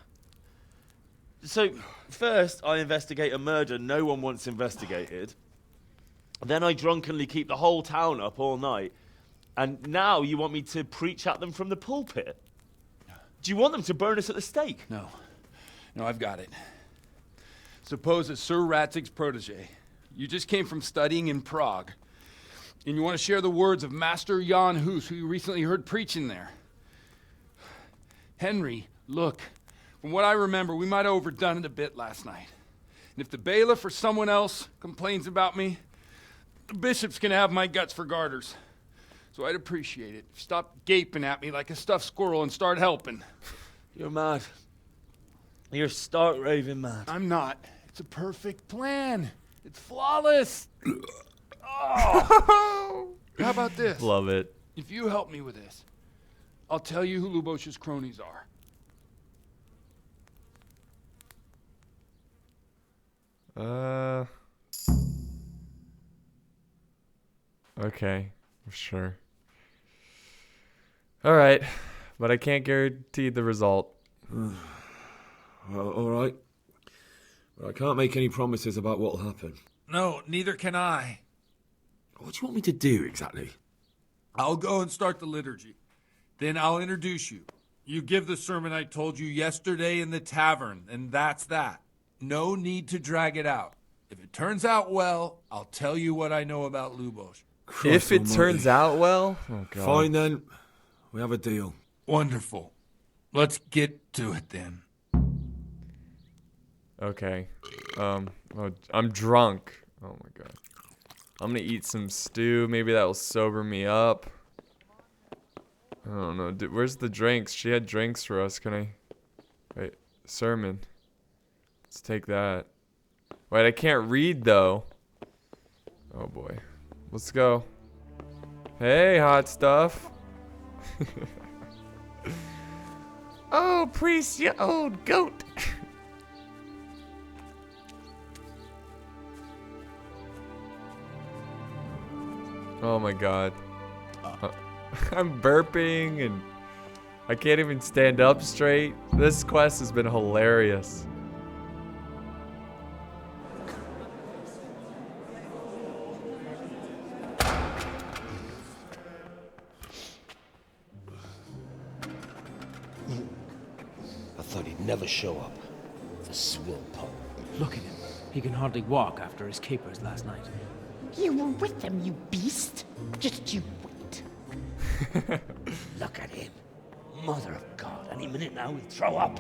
So, first I investigate a murder no one wants investigated. Then I drunkenly keep the whole town up all night. And now you want me to preach at them from the pulpit? Do you want them to burn us at the stake? No. No, I've got it. Suppose that Sir Ratzig's protege. You just came from studying in Prague. And you want to share the words of Master Jan Hus, who you recently heard preaching there. Henry, look. From what I remember, we might have overdone it a bit last night. And if the bailiff or someone else complains about me, the bishop's gonna have my guts for garters. So I'd appreciate it. Stop gaping at me like a stuffed squirrel and start helping. You're mad. You're stark raving mad. I'm not. It's a perfect plan. It's flawless. Oh. How about this? Love it. If you help me with this, I'll tell you who Lubosh's cronies are. Okay, sure. All right, but I can't guarantee the result. Well, all right. But I can't make any promises about what'll happen. No, neither can I. What do you want me to do exactly? I'll go and start the liturgy. Then I'll introduce you. You give the sermon I told you yesterday in the tavern, and that's that. No need to drag it out. If it turns out well, I'll tell you what I know about Lubosh. If it turns out well? Oh, God. Fine then. We have a deal. Wonderful. Let's get to it then. Okay. I'm drunk. Oh my God. I'm gonna eat some stew. Maybe that will sober me up. I don't know. Where's the drinks? She had drinks for us. Can I? Wait. Sermon. Let's take that. Wait, I can't read though. Oh boy. Let's go. Hey, hot stuff. Oh, priest, you old goat. Oh my God. I'm burping and I can't even stand up straight. This quest has been hilarious. I thought he'd never show up. The swill pole. Look at him. He can hardly walk after his capers last night. You were with them, you beast. Just you wait. Look at him. Mother of God, any minute now he'll throw up.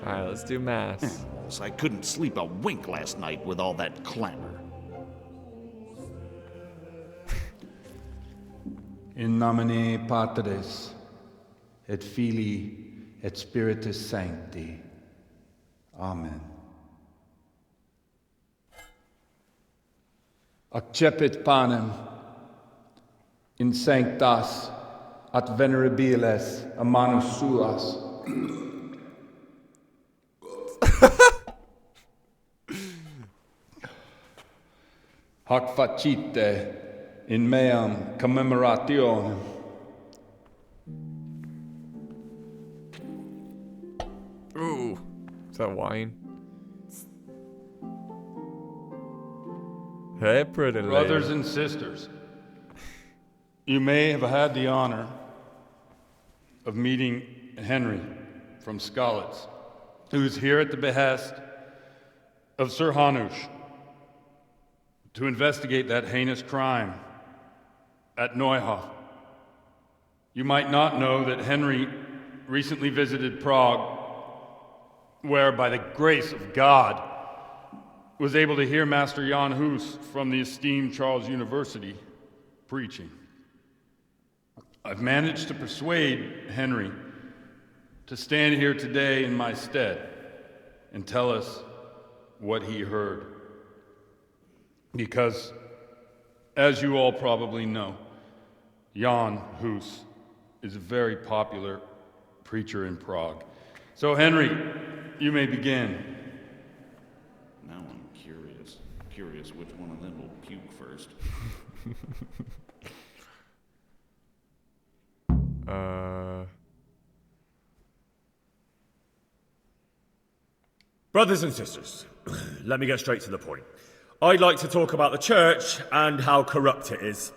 Alright, let's do mass. So I couldn't sleep a wink last night with all that clamor. In nomine Patris, et Filii, et Spiritus Sancti. Amen. Accepit panem in sanctas at venerabiles a manus suas. Hac facite in meam commemorationem. Ooh. Is that wine? Hey, pretty lady. Brothers and sisters, you may have had the honor of meeting Henry from ESCALATED, who is here at the behest of Sir Hanush to investigate that heinous crime at Neuhof. You might not know that Henry recently visited Prague, where, by the grace of God, was able to hear Master Jan Hus from the esteemed Charles University preaching. I've managed to persuade Henry to stand here today in my stead and tell us what he heard. Because, as you all probably know, Jan Hus is a very popular preacher in Prague. So, Henry, you may begin. Now I'm curious which one of them will puke first. Brothers and sisters, let me get straight to the point. I'd like to talk about the church and how corrupt it is.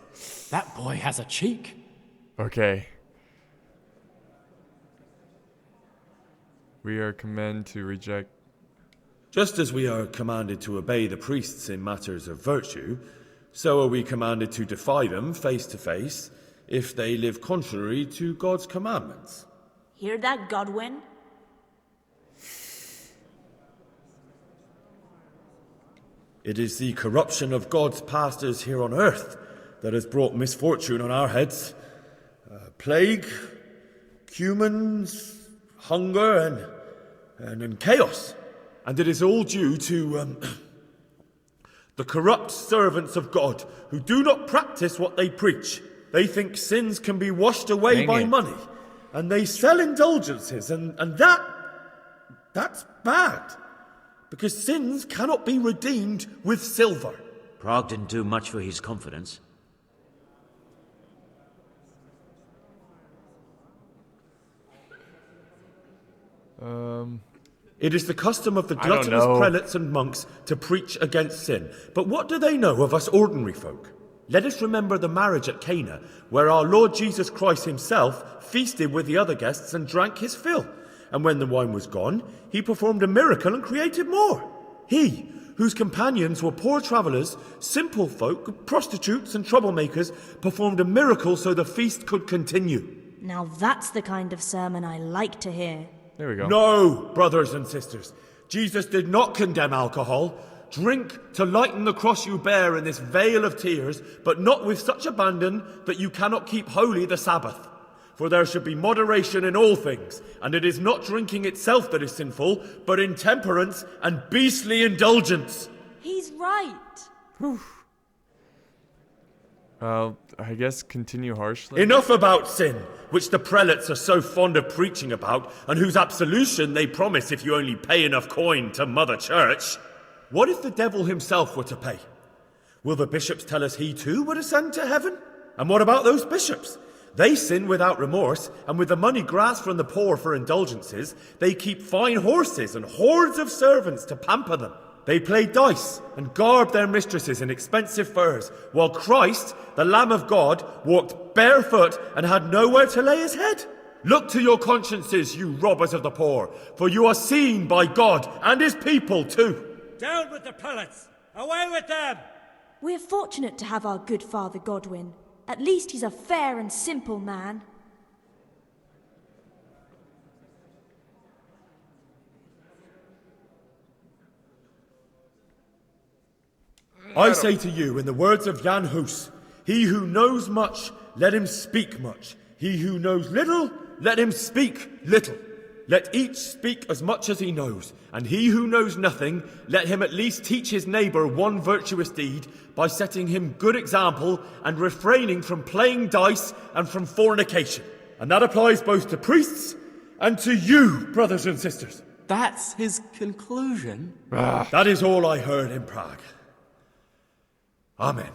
That boy has a cheek. Okay. We are commanded to reject. Just as we are commanded to obey the priests in matters of virtue, so are we commanded to defy them face to face if they live contrary to God's commandments. Hear that, Godwin? It is the corruption of God's pastors here on earth that has brought misfortune on our heads. Plague, humans, hunger, and chaos. And it is all due to the corrupt servants of God who do not practice what they preach. They think sins can be washed away by money. And they sell indulgences, and that's bad. Because sins cannot be redeemed with silver. Prague didn't do much for his confidence. It is the custom of the gluttonous prelates and monks to preach against sin. But what do they know of us ordinary folk? Let us remember the marriage at Cana, where our Lord Jesus Christ himself feasted with the other guests and drank his fill. And when the wine was gone, he performed a miracle and created more. He, whose companions were poor travellers, simple folk, prostitutes and troublemakers, performed a miracle so the feast could continue. Now that's the kind of sermon I like to hear. There we go. No, brothers and sisters. Jesus did not condemn alcohol. Drink to lighten the cross you bear in this vale of tears, but not with such abandon that you cannot keep holy the Sabbath. For there should be moderation in all things, and it is not drinking itself that is sinful, but intemperance and beastly indulgence. He's right. I guess continue harshly. Enough about sin, which the prelates are so fond of preaching about, and whose absolution they promise if you only pay enough coin to Mother Church. What if the devil himself were to pay? Will the bishops tell us he too would ascend to heaven? And what about those bishops? They sin without remorse, and with the money grasped from the poor for indulgences, they keep fine horses and hordes of servants to pamper them. They play dice and garb their mistresses in expensive furs, while Christ, the Lamb of God, walked barefoot and had nowhere to lay his head. Look to your consciences, you robbers of the poor, for you are seen by God and his people too. Down with the prelates! Away with them! We're fortunate to have our good Father Godwin. At least he's a fair and simple man. I say to you, in the words of Jan Hus, he who knows much, let him speak much. He who knows little, let him speak little. Let each speak as much as he knows, and he who knows nothing, let him at least teach his neighbour one virtuous deed by setting him good example and refraining from playing dice and from fornication. And that applies both to priests and to you, brothers and sisters. That's his conclusion? That is all I heard in Prague. Amen.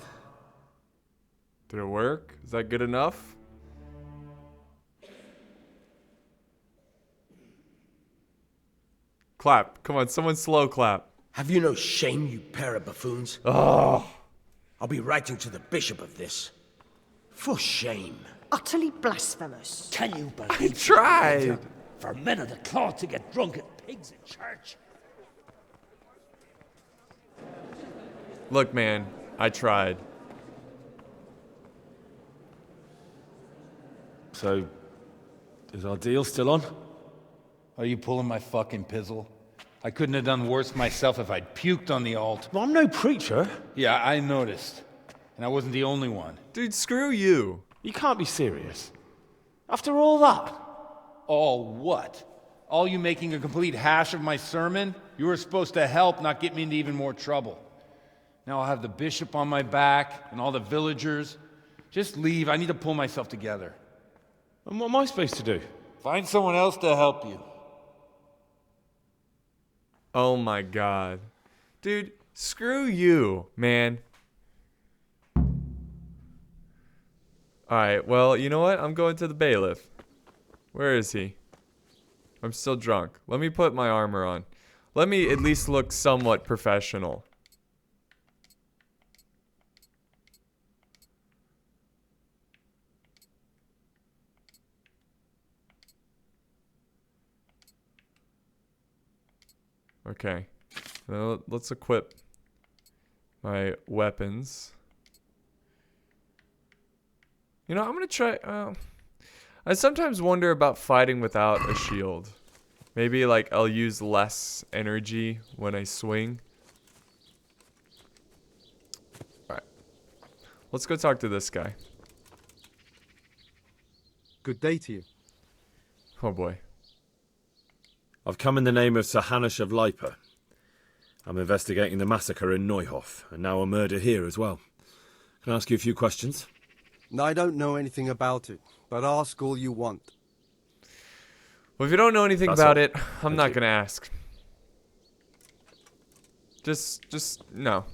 Did it work? Is that good enough? Clap. Come on, someone slow clap. Have you no shame, you pair of buffoons? Oh. I'll be writing to the bishop of this. For shame. Utterly blasphemous. Can you believe I tried. For men of the cloth to get drunk at pigs in church? Look, man, I tried. So, is our deal still on? Are you pulling my fucking pizzle? I couldn't have done worse myself if I'd puked on the altar. Well, I'm no preacher. Yeah, I noticed. And I wasn't the only one. Dude, screw you. You can't be serious. After all that. All what? All you making a complete hash of my sermon? You were supposed to help, not get me into even more trouble. Now I'll have the bishop on my back and all the villagers. Just leave. I need to pull myself together. And what am I supposed to do? Find someone else to help you. Oh my god. Dude, screw you, man. Alright, well, you know what? I'm going to the bailiff. Where is he? I'm still drunk. Let me put my armor on. Let me at least look somewhat professional. Okay. Now let's equip my weapons. You know, I'm gonna try. I sometimes wonder about fighting without a shield. Maybe like I'll use less energy when I swing. Alright. Let's go talk to this guy. Good day to you. Oh boy. I've come in the name of Sir Hanush of Lipa. I'm investigating the massacre in Neuhof, and now a murder here as well. Can I ask you a few questions? I don't know anything about it, but ask all you want. Well, if you don't know anything That's about all. it, I'm not gonna ask. Just, no.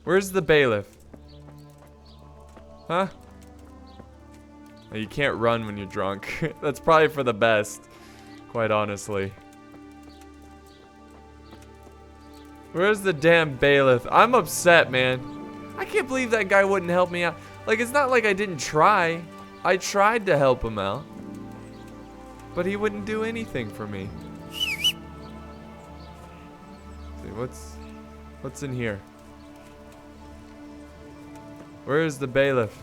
Where's the bailiff? Huh? Oh, you can't run when you're drunk. That's probably for the best, quite honestly. Where's the damn bailiff? I'm upset, man. I can't believe that guy wouldn't help me out. Like, it's not like I didn't try. I tried to help him out. But he wouldn't do anything for me. See, what's in here? Where is the bailiff?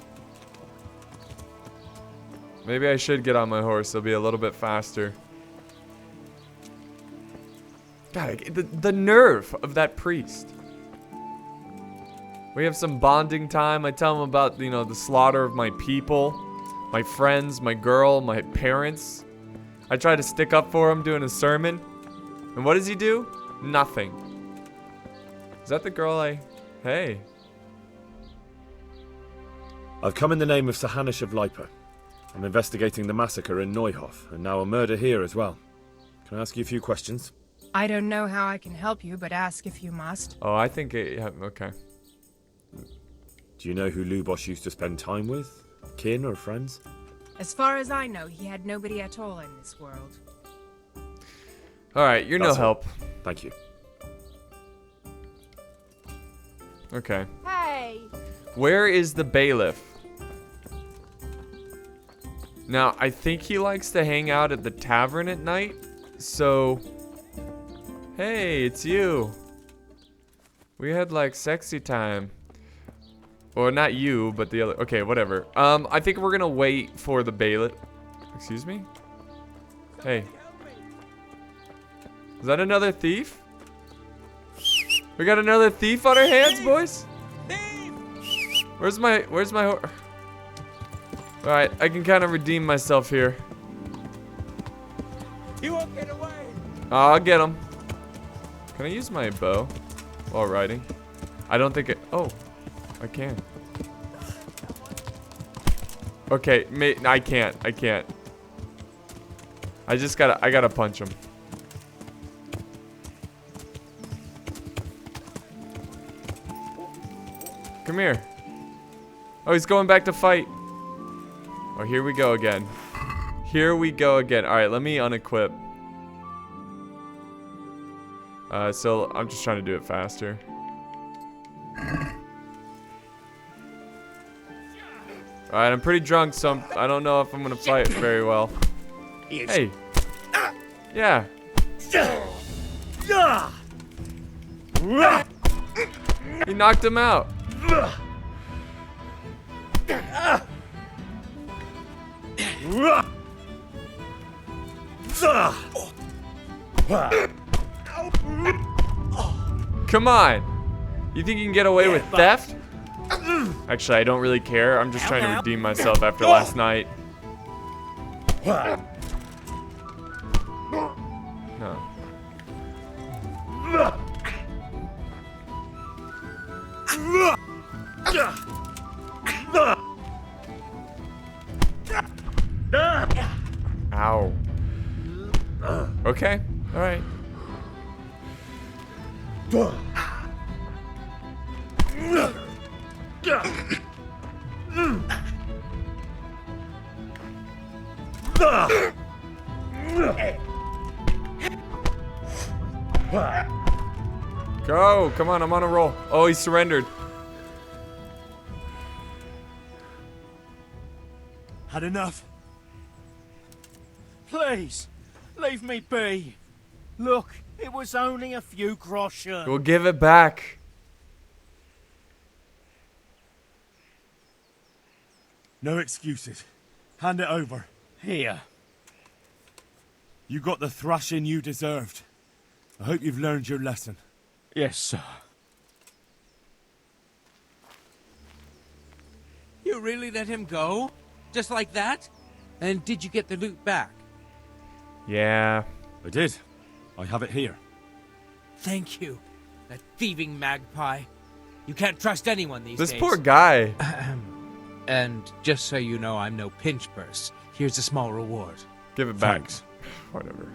Maybe I should get on my horse. It'll be a little bit faster. God, the nerve of that priest. We have some bonding time. I tell him about, you know, the slaughter of my people, my friends, my girl, my parents. I try to stick up for him doing a sermon. And what does he do? Nothing. Is that the girl I... Hey. I've come in the name of Sir Hanush of Lipa. I'm investigating the massacre in Neuhof, and now a murder here as well. Can I ask you a few questions? I don't know how I can help you, but ask if you must. Oh, I think it... Okay. Do you know who Lubos used to spend time with? Kin or friends? As far as I know, he had nobody at all in this world. Alright, you're no help. Thank you. Okay. Hey! Where is the bailiff? Now, I think he likes to hang out at the tavern at night, so... Hey, it's you. We had, like, sexy time. Or not you, but the other... Okay, whatever. I think we're gonna wait for the bailiff. Excuse me? Hey. Is that another thief? We got another thief on our hands, boys? Where's my horse? Alright, I can kind of redeem myself here. You won't get away. I'll get him. Can I use my bow while riding? I don't think it... Oh, I can. Okay, I can't. I can't. I gotta punch him. Come here. Oh, he's going back to fight. Oh, here we go again. Here we go again. Alright, let me unequip. So I'm just trying to do it faster. Alright, I'm pretty drunk, so I don't know if I'm gonna fight very well. Hey. Yeah. He knocked him out. Come on. You think you can get away with theft? Actually, I don't really care. I'm just trying to redeem myself after last night. No. Ow. Okay. All right. Whoa, come on, I'm on a roll. Oh, he surrendered. Had enough? Please, leave me be. Look, it was only a few groschen. We'll give it back. No excuses. Hand it over. Here. You got the thrashing you deserved. I hope you've learned your lesson. Yes, sir. You really let him go? Just like that? And did you get the loot back? Yeah. I did. I have it here. Thank you. That thieving magpie. You can't trust anyone these days. This poor guy. And just so you know, I'm no pinch purse. Here's a small reward. Give it back. Thanks. Whatever.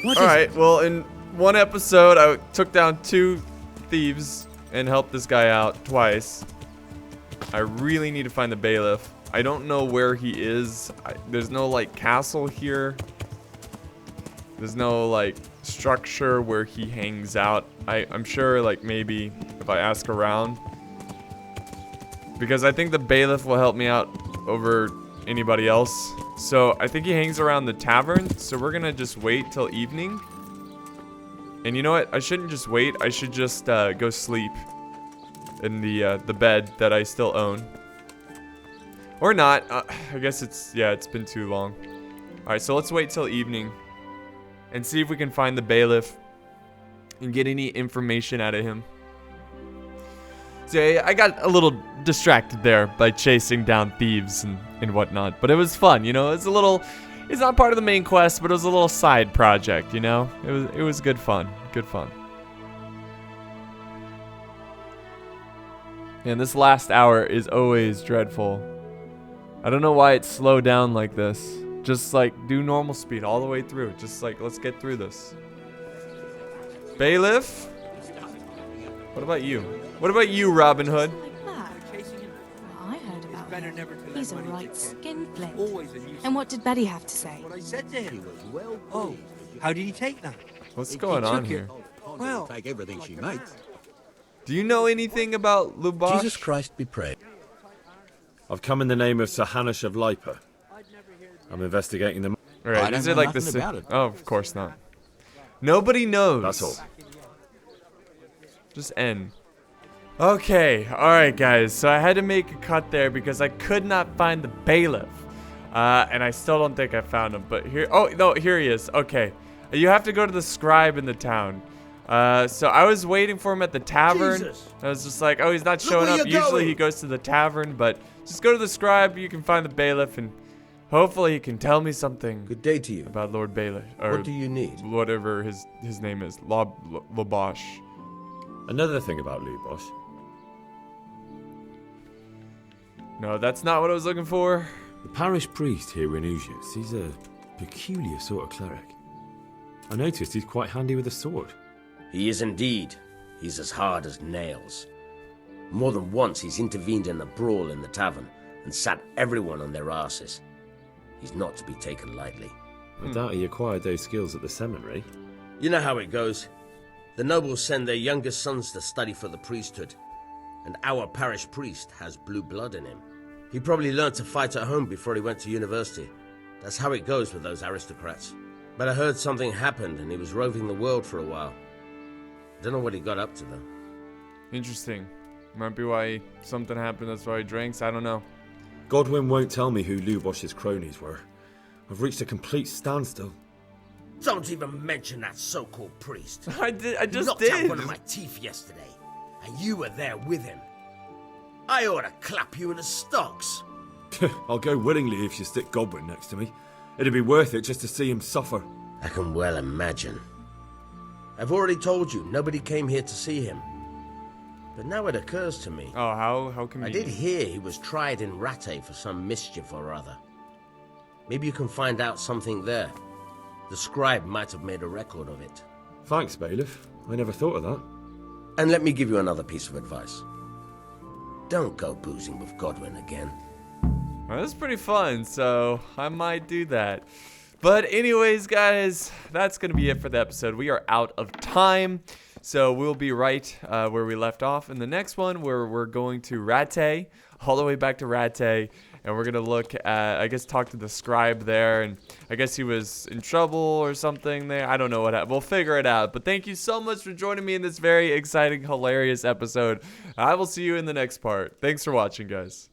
What Alright, well, in one episode, I took down 2 thieves and helped this guy out twice. I really need to find the bailiff. I don't know where he is. There's no, like, castle here. There's no, like, structure where he hangs out. I'm sure, like, maybe if I ask around. Because I think the bailiff will help me out over anybody else. So I think he hangs around the tavern. So we're gonna just wait till evening. And you know what? I shouldn't just wait. I should just go sleep in the bed that I still own. Or not. I guess it's been too long. All right, so let's wait till evening and see if we can find the bailiff and get any information out of him. So I got a little distracted there by chasing down thieves and whatnot, but it was fun, you know. It's not part of the main quest, but it was a little side project, you know. It was good fun, And this last hour is always dreadful. I don't know why it's slowed down like this. Just like do normal speed all the way through. Just like let's get through this. Bailiff? What about you? What about you, Robin Hood? I heard about him. He's a right skinflint. And what did Betty have to say? What I said to him was, well, oh, how did he take that? What's going on here? Well, take everything she makes. Do you know anything about Lubosh? Jesus Christ be praised. I've come in the name of Sir Hanish of Lipa. I'm investigating the... Alright, is it like this? Oh, of course not. Nobody knows. That's all. Just end. Okay, alright guys, so I had to make a cut there because I could not find the bailiff. And I still don't think I found him, but here, oh, no, here he is. Okay, you have to go to the scribe in the town. So I was waiting for him at the tavern. Jesus. I was just like, oh, he's not showing up. Usually he goes to the tavern, but just go to the scribe, you can find the bailiff, and hopefully he can tell me something. Good day to you. About Lord Bailiff. Or what do you need? Whatever his name is. Lubosh. Another thing about Lubosh. No, that's not what I was looking for. The parish priest here in Ujius, he's a peculiar sort of cleric. I noticed he's quite handy with a sword. He is indeed. He's as hard as nails. More than once he's intervened in a brawl in the tavern and sat everyone on their asses. He's not to be taken lightly. I doubt he acquired those skills at the seminary. You know how it goes. The nobles send their youngest sons to study for the priesthood, and our parish priest has blue blood in him. He probably learned to fight at home before he went to university. That's how it goes with those aristocrats. But I heard something happened and he was roving the world for a while. Don't know what he got up to though. Interesting. Might be why something happened, that's why he drinks, I don't know. Godwin won't tell me who Lubosh's cronies were. I've reached a complete standstill. Don't even mention that so-called priest. I just knocked did. out one of my teeth yesterday, and you were there with him. I ought to clap you in the stocks. I'll go willingly if you stick Godwin next to me. It'd be worth it just to see him suffer. I can well imagine. I've already told you, nobody came here to see him. But now it occurs to me. Oh, how can I did hear he was tried in Rattay for some mischief or other. Maybe you can find out something there. The scribe might have made a record of it. Thanks, bailiff. I never thought of that. And let me give you another piece of advice. Don't go boozing with Godwin again. Well, that's pretty fun, so I might do that. But anyways, guys, that's going to be it for the episode. We are out of time. So we'll be right where we left off in the next one, where we're going to Rattay, all the way back to Rattay. And we're going to look at, I guess, talk to the scribe there. And I guess he was in trouble or something there. I don't know what happened. We'll figure it out. But thank you so much for joining me in this very exciting, hilarious episode. I will see you in the next part. Thanks for watching, guys.